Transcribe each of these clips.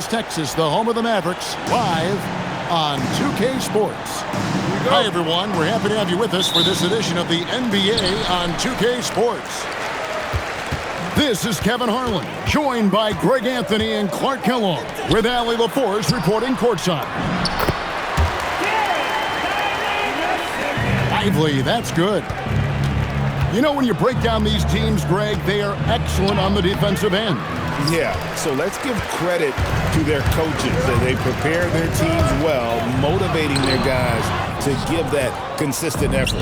Texas, the home of the Mavericks, live on 2K Sports. Hi, everyone. We're happy to have you with us for this edition of the NBA on 2K Sports. This is Kevin Harlan, joined by Greg Anthony and Clark Kellogg, with Allie LaForce reporting courtside. Lively, that's good. You know, when you break down these teams, Greg, they are excellent on the defensive end. Yeah, so let's give credit to their coaches that they prepare their teams well, motivating their guys to give that consistent effort.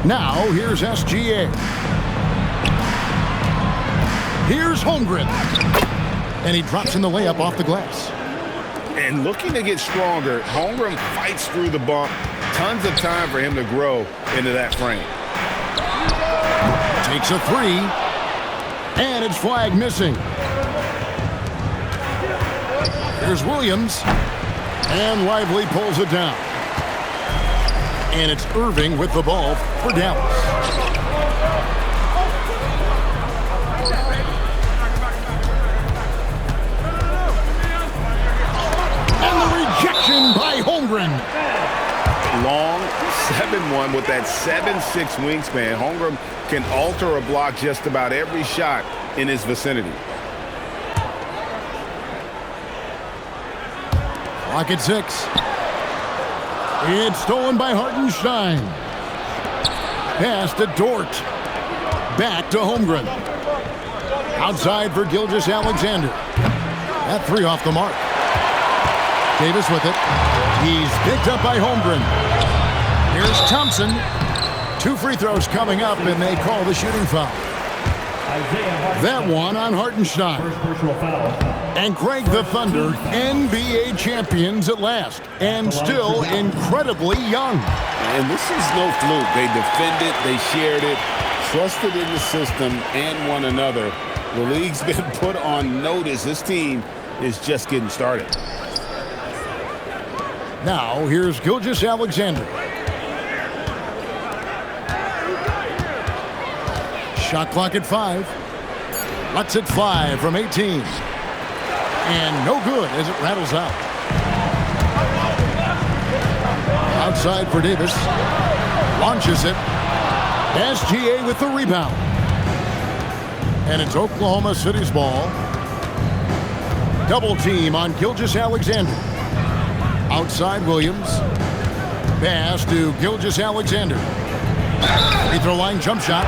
Now, here's SGA. Here's Holmgren. And he drops in the layup off the glass. And looking to get stronger, Holmgren fights through the bump. Tons of time for him to grow into that frame. Takes a three. And it's flag missing. Here's Williams. And Lively pulls it down. And it's Irving with the ball for Dallas. And the rejection by Holmgren. Long 7-1 with that 7'6" wingspan. Holmgren can alter a block just about every shot in his vicinity. Clock at 6. It's stolen by Hartenstein. Pass to Dort. Back to Holmgren. Outside for Gilgeous-Alexander. That three off the mark. Davis with it. He's picked up by Holmgren. Here's Thompson. 2 free throws coming up, and they call the shooting foul. That one on Hartenstein. And Greg, the Thunder, NBA champions at last, and still incredibly young. And this is no fluke. They defended, they shared it, trusted in the system and one another. The league's been put on notice. This team is just getting started. Now, here's Gilgeous-Alexander. Shot clock at 5. Lutz at 5 from 18. And no good as it rattles out. Outside for Davis. Launches it. SGA with the rebound. And it's Oklahoma City's ball. Double team on Gilgeous-Alexander. Outside Williams. Pass to Gilgeous-Alexander. Free throw line jump shot.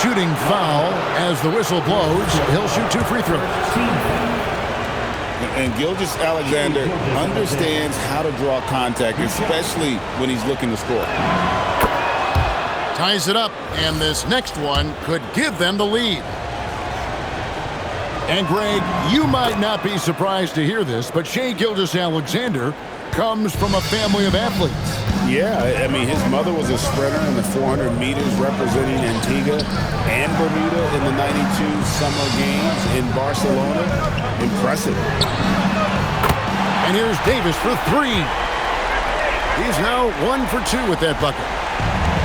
Shooting foul as the whistle blows. He'll shoot 2 free throws. And Gilgeous-Alexander understands how to draw contact, especially when he's looking to score. Ties it up, and this next one could give them the lead. And Greg, you might not be surprised to hear this, but Shai Gilgeous-Alexander comes from a family of athletes. Yeah, I mean, his mother was a sprinter in the 400 meters representing Antigua and Bermuda in the 92 Summer Games in Barcelona. Impressive. And here's Davis for 3. He's now 1 for 2 with that bucket.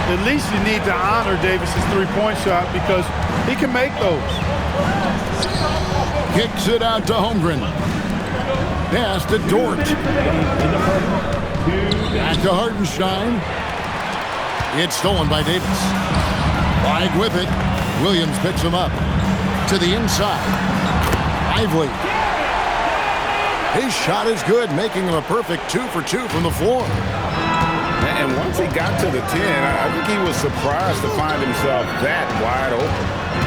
At least you need to honor Davis's three-point shot because he can make those. Kicks it out to Holmgren. Pass to Dort. Back to Hartenstein. It's stolen by Davis. Flag with it. Williams picks him up. To the inside. Lively. His shot is good, making him a perfect 2 for 2 from the floor. And once he got to the 10, I think he was surprised to find himself that wide open.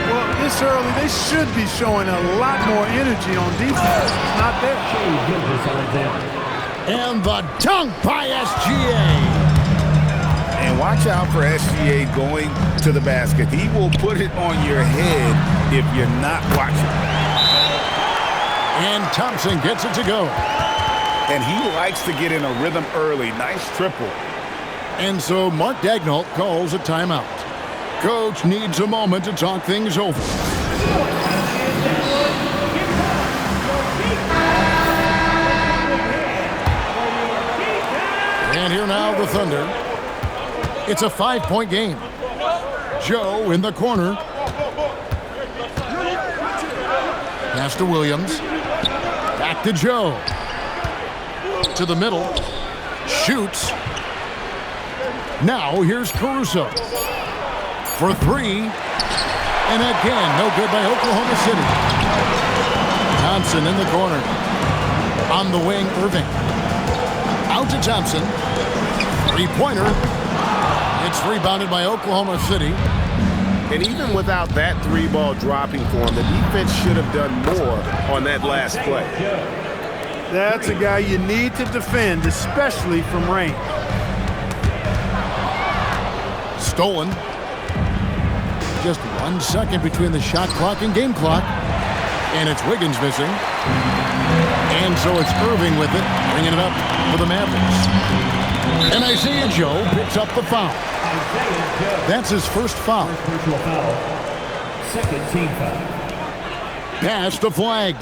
Well, this early, they should be showing a lot more energy on defense. It's not there. And the dunk by SGA. And watch out for SGA going to the basket. He will put it on your head if you're not watching. And Thompson gets it to go. And he likes to get in a rhythm early. Nice triple. And so Mark Daigneault calls a timeout. Coach needs a moment to talk things over. And here now the Thunder. It's a 5-point game. Joe in the corner. Pass to Williams. Back to Joe. To the middle. Shoots. Now here's Caruso. For three. And again, no good by Oklahoma City. Thompson in the corner. On the wing, Irving. Out to Thompson. Three-pointer. It's rebounded by Oklahoma City. And even without that three-ball dropping for him, the defense should have done more on that last play. That's a guy you need to defend, especially from range. Stolen. Just 1 second between the shot clock and game clock. And it's Wiggins missing. And so it's Irving with it, bringing it up for the Mavericks. And Isaiah Joe picks up the foul. That's his first foul. Second team foul. Pass the flag.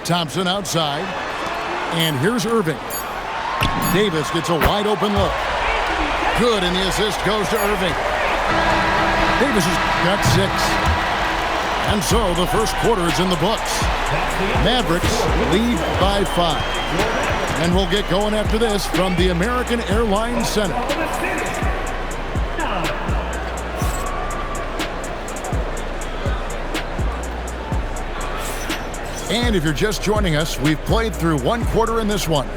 Thompson outside. And here's Irving. Davis gets a wide open look. Good, and the assist goes to Irving. Davis has got 6. And so the first quarter is in the books. Mavericks lead by 5. And we'll get going after this from the American Airlines Center. And if you're just joining us, we've played through 1 quarter in this one.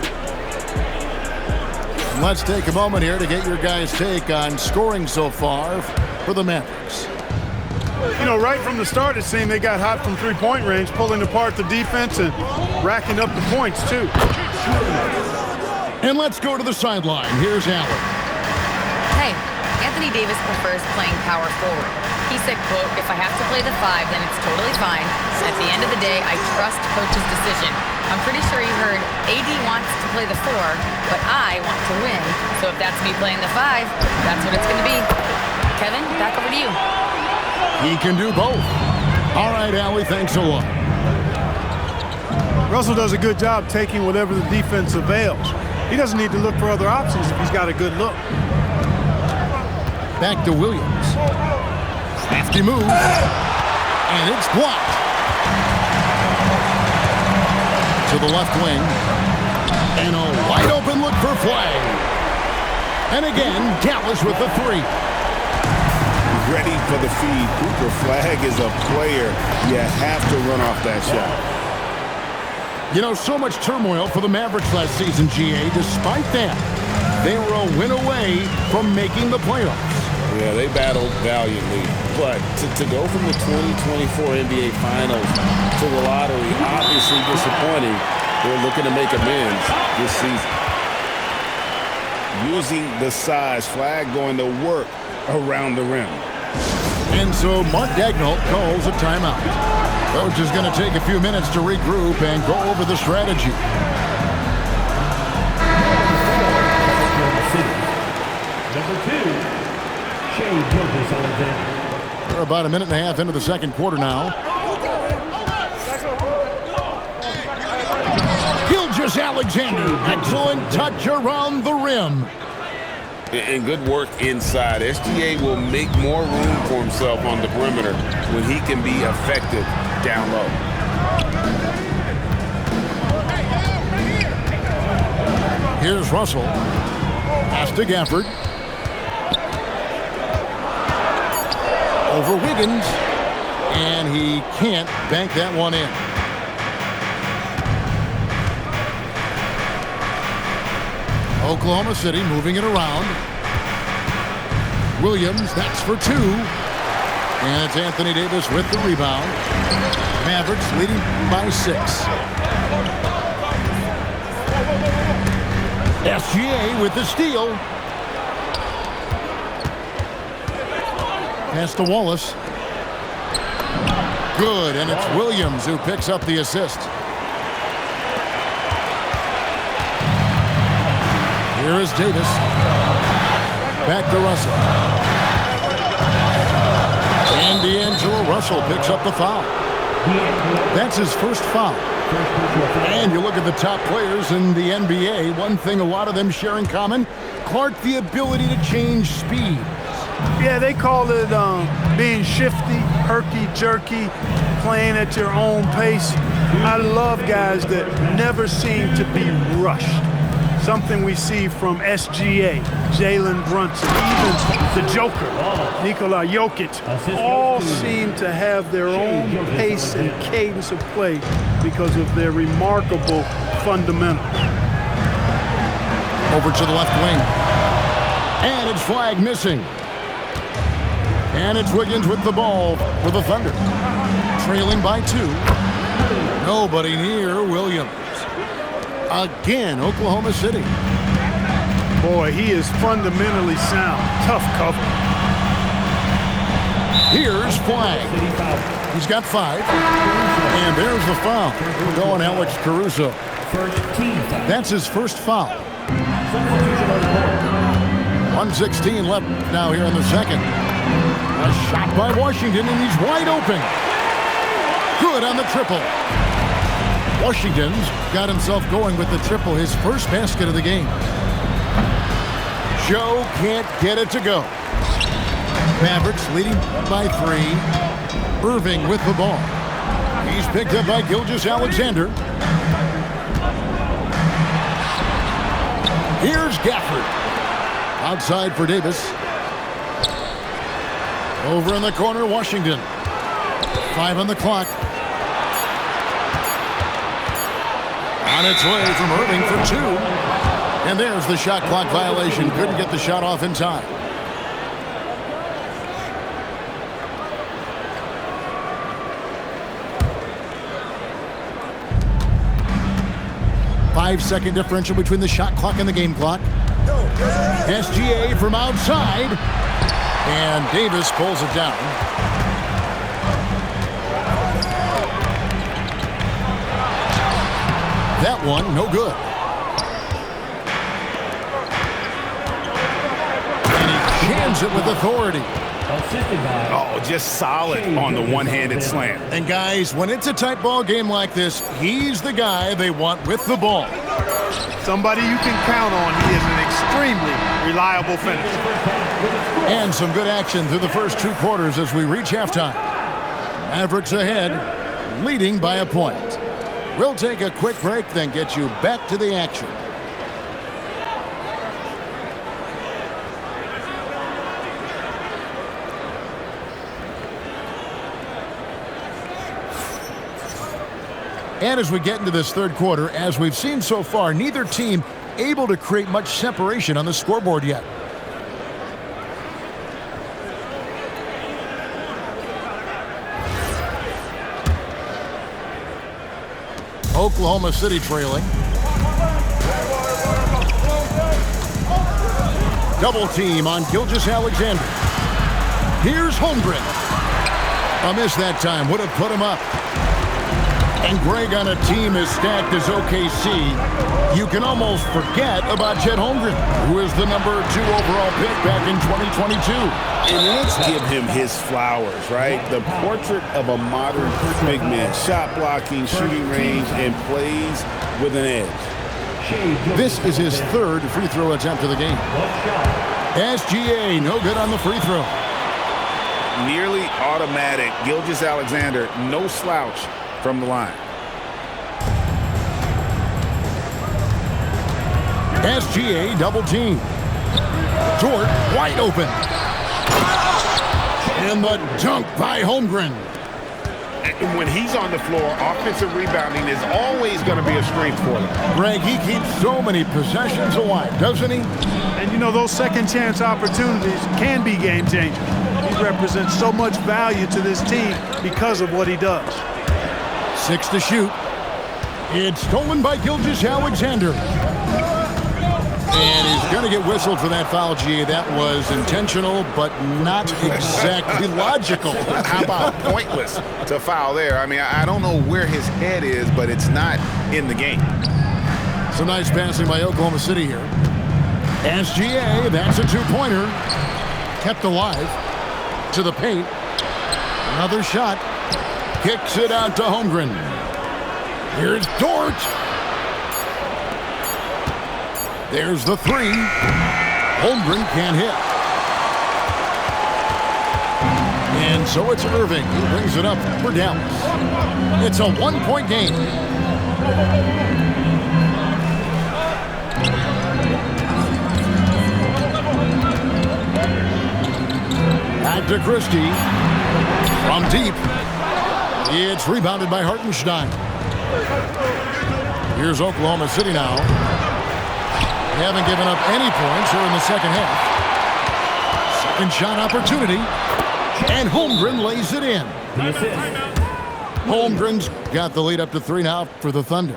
And let's take a moment here to get your guys' take on scoring so far for the Mavericks. You know, right from the start, it seemed they got hot from three-point range, pulling apart the defense and racking up the points, too. And let's go to the sideline. Here's Allen. Hey, Anthony Davis prefers playing power forward. He said, quote, "If I have to play the 5, then it's totally fine. At the end of the day, I trust coach's decision." I'm pretty sure you heard AD wants to play the 4, but I want to win. So if that's me playing the 5, that's what it's going to be. Kevin, back over to you. He can do both. All right, Allie, thanks a lot. Russell does a good job taking whatever the defense avails. He doesn't need to look for other options if he's got a good look. Back to Williams. Crafty move. And it's blocked. To the left wing. And a wide open look for Flag. And again, Dallas with the 3. Ready for the feed. Cooper Flag is a player. You have to run off that shot. You know, so much turmoil for the Mavericks last season, GA. Despite that, they were a win away from making the playoffs. Yeah, they battled valiantly. But to go from the 2024 NBA Finals to the lottery, obviously disappointing. They're looking to make amends this season. Using the size, Flag going to work around the rim. And so Mark Daigneault calls a timeout. Coach is going to take a few minutes to regroup and go over the strategy. Number 2, Shai Gilgeous-Alexander. We're about a minute and a half into the second quarter now. Gilgeous-Alexander, excellent touch around the rim. And good work inside. SGA will make more room for himself on the perimeter when he can be effective down low. Here's Russell. Pass to Gafford. Over Wiggins. And he can't bank that one in. Oklahoma City moving it around. Williams, that's for 2. And it's Anthony Davis with the rebound. Mavericks leading by 6. SGA with the steal. Pass to Wallace. Good, and it's Williams who picks up the assist. Here is Davis. Back to Russell. And D'Angelo Russell picks up the foul. That's his first foul. And you look at the top players in the NBA, one thing a lot of them share in common, Clark, the ability to change speed. Yeah, they call it being shifty, herky-jerky. playing at your own pace. I love guys that never seem to be rushed. Something we see from SGA, Jalen Brunson, even the Joker, Nikola Jokic, all seem to have their own pace and cadence of play because of their remarkable fundamentals. Over to the left wing. And it's flag missing. And it's Wiggins with the ball for the Thunder. Trailing by 2. Nobody near Williams. Again, Oklahoma City. Boy, he is fundamentally sound. Tough cover. Here's flag. He's got 5. And there's the foul. Going Alex Caruso. That's his first foul. 1:16 left now here in the second. A shot by Washington, and he's wide open. Good on the triple. Washington's got himself going with the triple, his first basket of the game. Joe can't get it to go. Mavericks leading by 3. Irving with the ball. He's picked up by Gilgeous-Alexander. Here's Gafford. Outside for Davis. Over in the corner, Washington. 5 on the clock. On its way from Irving for 2. And there's the shot clock violation. Couldn't get the shot off in time. Five-second differential between the shot clock and the game clock. SGA from outside. And Davis pulls it down. That one, no good. And he jams it with authority. Oh, just solid on the one-handed slam. And guys, when it's a tight ball game like this, he's the guy they want with the ball. Somebody you can count on. He is an extremely reliable finisher. And some good action through the first 2 quarters as we reach halftime. Mavericks ahead, leading by a point. We'll take a quick break, then get you back to the action. And as we get into this third quarter, as we've seen so far, neither team able to create much separation on the scoreboard yet. Oklahoma City trailing. Double team on Gilgeous-Alexander. Here's Holmgren. A miss that time, would have put him up. And Greg, on a team as stacked as OKC, you can almost forget about Chet Holmgren, who is the number 2 overall pick back in 2022. And let's give him his flowers, right? The portrait of a modern big man. Shot blocking, shooting range, and plays with an edge. This is his 3rd free throw attempt of the game. SGA, no good on the free throw. Nearly automatic. Gilgeous-Alexander, no slouch from the line. SGA double team. Dort wide open. And the dunk by Holmgren. And when he's on the floor, offensive rebounding is always going to be a strength for them. Greg, he keeps so many possessions alive, doesn't he? And you know, those second chance opportunities can be game changers. He represents so much value to this team because of what he does. 6 to shoot. It's stolen by Gilgeous-Alexander. And he's going to get whistled for that foul, G. That was intentional, but not exactly logical. How about pointless to foul there? I mean, I don't know where his head is, but it's not in the game. Some nice passing by Oklahoma City here. SGA, that's a 2-pointer. Kept alive to the paint. Another shot. Kicks it out to Holmgren. Here's Dort. There's the 3. Holmgren can't hit. And so it's Irving who brings it up for Dallas. It's a one-point game. Back to Christie. From deep. It's rebounded by Hartenstein. Here's Oklahoma City now. They haven't given up any points here in the second half. Second shot opportunity. And Holmgren lays it in. Holmgren's got the lead up to 3 now for the Thunder.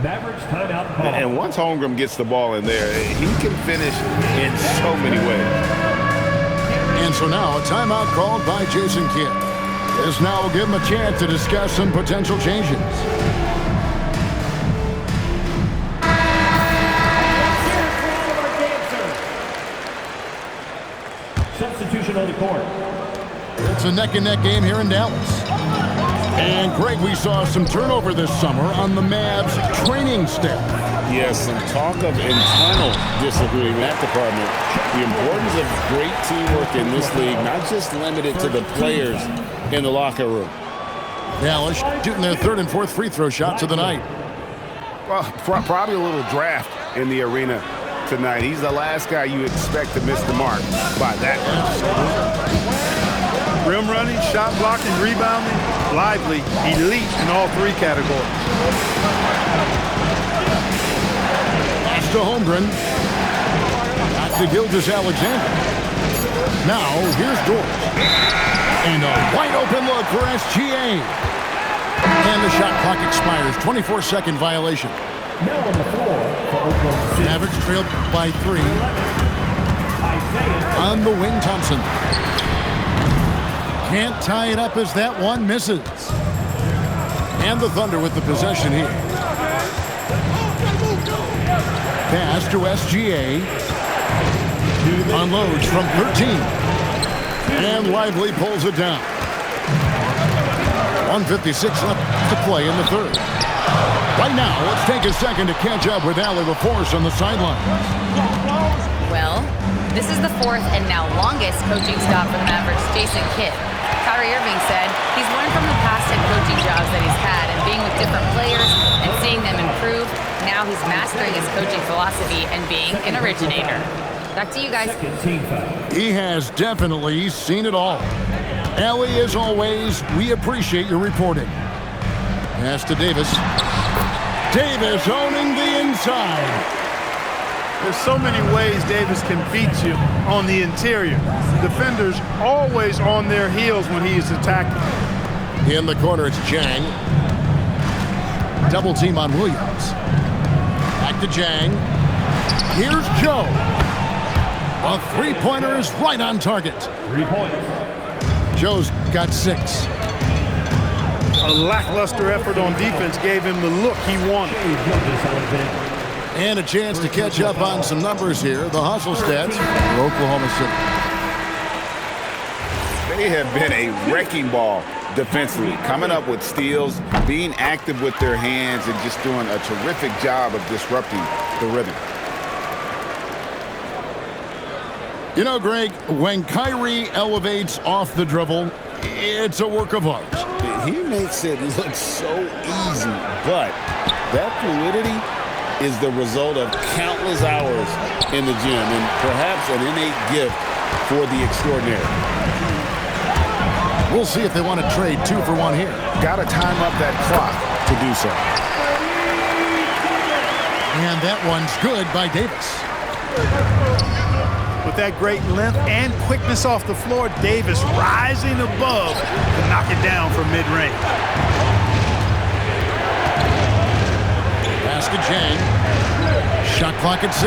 Mavericks timeout call. And once Holmgren gets the ball in there, he can finish in so many ways. And so now a timeout called by Jason Kidd. This now will give him a chance to discuss some potential changes. Substitution on the court. It's a neck-and-neck game here in Dallas. And, Greg, we saw some turnover this summer on the Mavs training staff. Yes, some talk of internal disagreement in that department. The importance of great teamwork in this league, not just limited to the players in the locker room. Dallas shooting their third and fourth free throw shots of the night. Well, probably a little draft in the arena tonight. He's the last guy you expect to miss the mark by that much. Rim running, shot blocking, rebounding, lively, elite in all 3 categories. Pass to Holmgren. Back to Gilgeous-Alexander. Now, here's Dort. And a wide open look for SGA. And the shot clock expires. 24-second violation. Now on the floor for Oklahoma City. Mavericks trailed by 3. On the wing, Thompson. Can't tie it up as that one misses. And the Thunder with the possession here. Pass to SGA. Unloads from 13. And Lively pulls it down. 1:56 left to play in the third. Right now, let's take a second to catch up with Allie LaForce on the sideline. Well, this is the 4th and now longest coaching stop for the Mavericks' Jason Kidd. Kyrie Irving said he's learned from the past head coaching jobs that he's had and being with different players and seeing them improve. Now he's mastering his coaching philosophy and being an originator. Back to you guys. He has definitely seen it all. Allie, as always, we appreciate your reporting. Pass to Davis. Davis owning the inside. There's so many ways Davis can beat you on the interior. Defenders always on their heels when he is attacking. In the corner, it's Jang. Double team on Williams. Back to Jang. Here's Joe. A three-pointer is right on target. 3 points. Joe's got 6. A lackluster effort on defense gave him the look he wanted. And a chance to catch up on some numbers here. The hustle stats for Oklahoma City. They have been a wrecking ball defensively, coming up with steals, being active with their hands, and just doing a terrific job of disrupting the rhythm. You know, Greg, when Kyrie elevates off the dribble, it's a work of art. He makes it look so easy, but that fluidity is the result of countless hours in the gym and perhaps an innate gift for the extraordinary. We'll see if they want to trade 2 for 1 here. Got to time up that clock to do so. And that one's good by Davis. With that great length and quickness off the floor, Davis rising above to knock it down from mid-range. Pass to Jang. Shot clock at 6.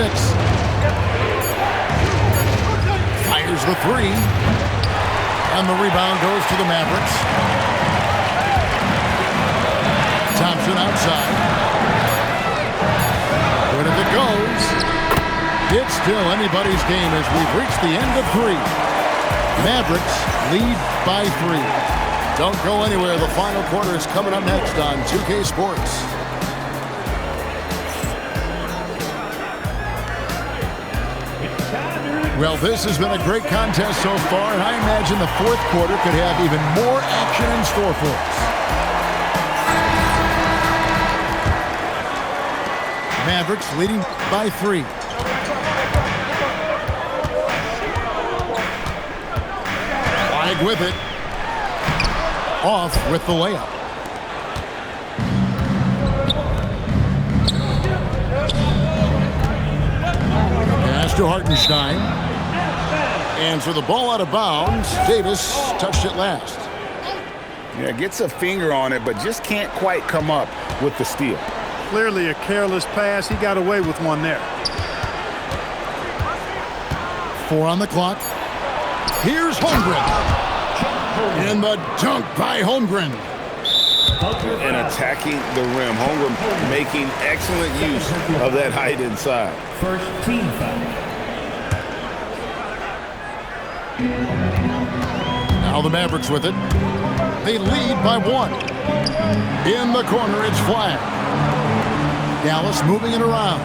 Fires the 3. And the rebound goes to the Mavericks. Thompson outside. Where did it goes? It's still anybody's game as we've reached the end of 3. Mavericks lead by 3. Don't go anywhere. The final quarter is coming up next on 2K Sports. Well, this has been a great contest so far, and I imagine the fourth quarter could have even more action in store for us. Mavericks leading by 3. Flag with it. Off with the layup. Pass to Hartenstein. And for the ball out of bounds, Davis touched it last. Yeah, gets a finger on it, but just can't quite come up with the steal. Clearly a careless pass. He got away with one there. 4 on the clock. Here's Holmgren. And the dunk by Holmgren. And attacking the rim. Holmgren making excellent use of that height inside. First team foul. Now the Mavericks with it. They lead by 1. In the corner, it's flag. Dallas moving it around.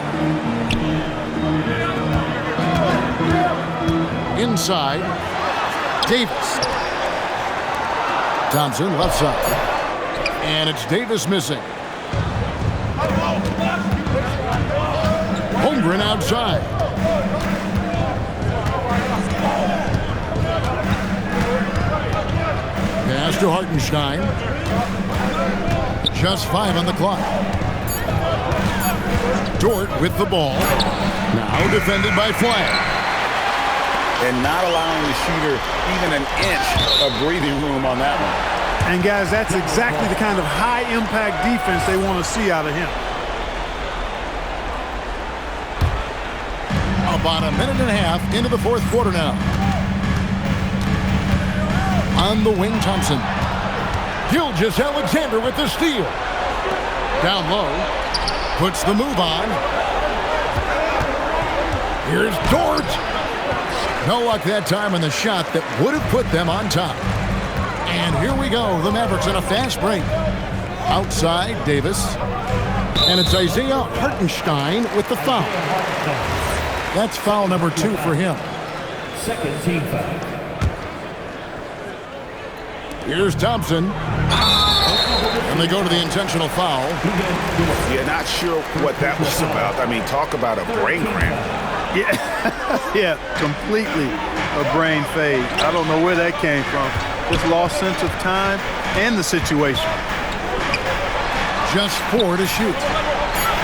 Inside, Davis. Thompson left side. And it's Davis missing. Holmgren outside. Pass to Hartenstein. Just 5 on the clock. Dort with the ball. Now defended by Flag. And not allowing the shooter even an inch of breathing room on that one. And guys, that's exactly the kind of high-impact defense they want to see out of him. About a minute and a half into the fourth quarter now. On the wing, Thompson. Gilgeous-Alexander with the steal. Down low. Puts the move on. Here's Dort. No luck that time on the shot that would have put them on top. And here we go. The Mavericks on a fast break. Outside, Davis. And it's Isaiah Hartenstein with the foul. That's foul number 2 for him. Second team foul. Here's Thompson. And they go to the intentional foul. Yeah, not sure what that was about. I mean, talk about a brain cramp. Yeah, completely a brain fade. I don't know where that came from. Just lost sense of time and the situation. Just 4 to shoot.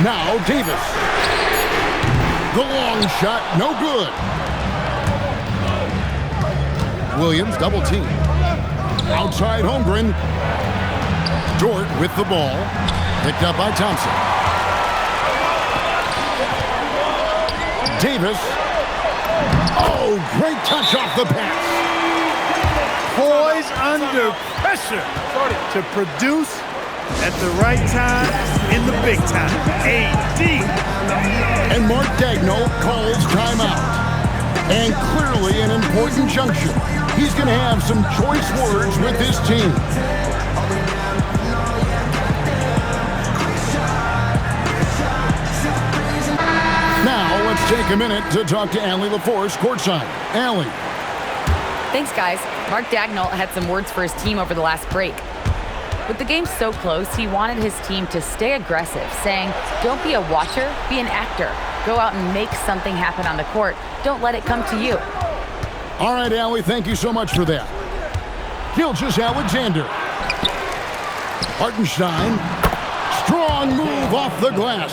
Now Davis. The long shot, no good. Williams double team. Outside Holmgren. Dort with the ball. Picked up by Thompson. Davis. Oh, great touch off the pass. Poise under pressure to produce at the right time in the big time. AD. And Mark Daigneault calls timeout. And clearly an important juncture. He's going to have some choice words with his team. Now, let's take a minute to talk to Allie LaForce courtside. Allie. Thanks, guys. Mark Daigneault had some words for his team over the last break. With the game so close, he wanted his team to stay aggressive, saying, don't be a watcher, be an actor. Go out and make something happen on the court. Don't let it come to you. All right, Allie, thank you so much for that. Gilgeous-Alexander. Hartenstein. Strong move off the glass.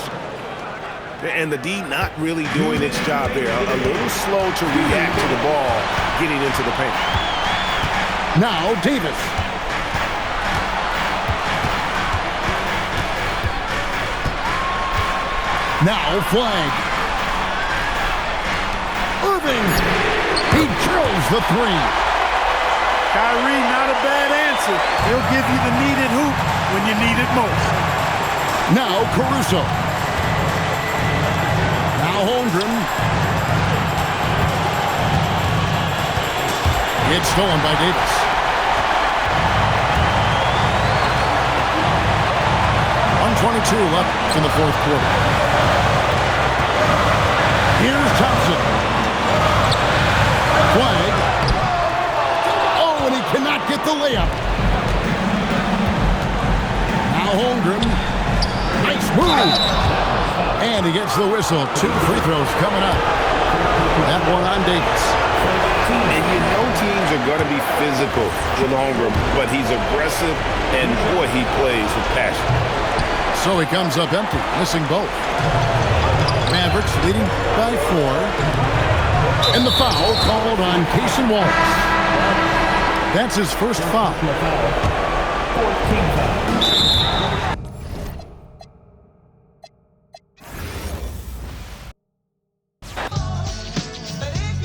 And the D not really doing its job there. A little slow to react to the ball getting into the paint. Now Davis. Now Flag. Irving. He drills the 3. Kyrie, not a bad answer. He'll give you the needed hoop when you need it most. Now Caruso. Now Holmgren. It's stolen by Davis. .122 left in the fourth quarter. Here's Thompson. not get the layup. Now Holmgren. Nice move. And he gets the whistle. 2 free throws coming up. That one on Davis. And you know teams are going to be physical with Holmgren, but he's aggressive, and boy, he plays with passion. So he comes up empty, missing both. Mavericks leading by 4. And the foul called on Cason Wallace. That's his first foul.